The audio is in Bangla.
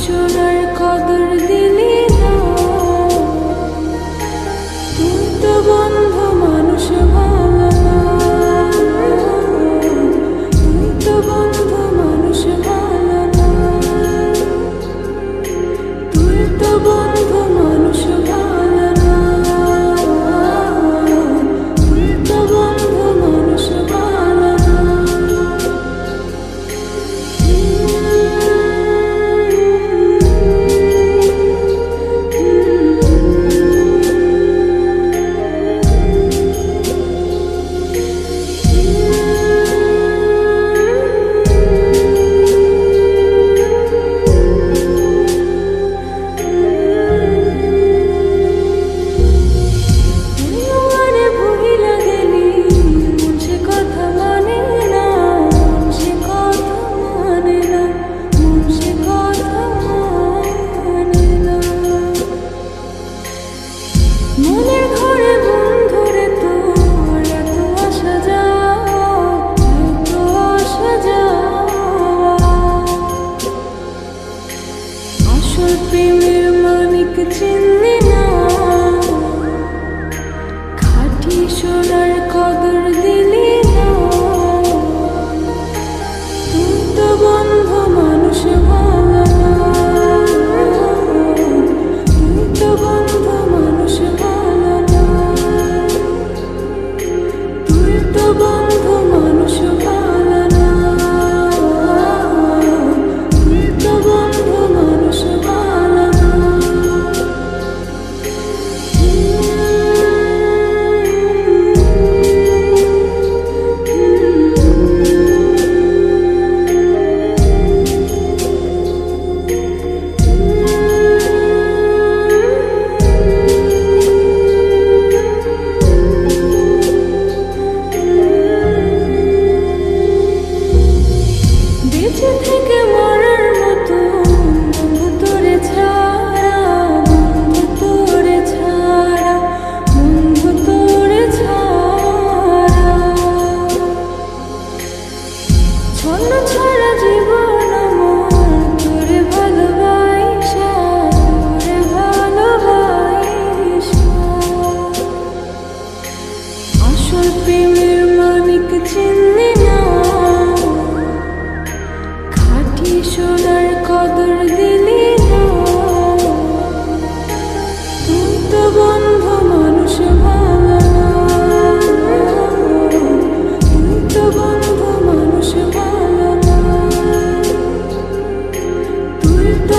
সোনার কদর দিলি না, তুই তো বন্ধু মানুষ ভালো না, তুই তো বন্ধু মানুষ ভালো না, তুই তো বন্ধু মানুষ ভালো না, তুই তো বন্ধু মানুষ ভালো না। মনের ঘরে বন্ধুরে তোর এত আসা যাওয়া, আসল প্রেমের মানিক চিনলি না, খাঁটি সোনার কদর দিলি না, তুই তো বন্ধু মানুষ ভালো না, তুই তো বন্ধু মানুষ ভালো না, তুই তো বন্ধু মানুষ ভালো না, তুই তো বন্ধু মানুষ ভালো না। বেঁচে থেকে মরার মতো বন্ধু তোরে ছাড়া, বন্ধু তোরে ছাড়া, বন্ধু তোরে ছাড়া, ছন্ন ছাড়া জীবন আমার তোরে ভালোবাসা, তোরে ভালোবাসা, আসল প্রেমের মানিক চিনলি না, খাঁটি সোনার কদর দিলি না, তুই তো বন্ধু মানুষ ভালো না, তুই তো বন্ধু মানুষ ভালো না, তুই তো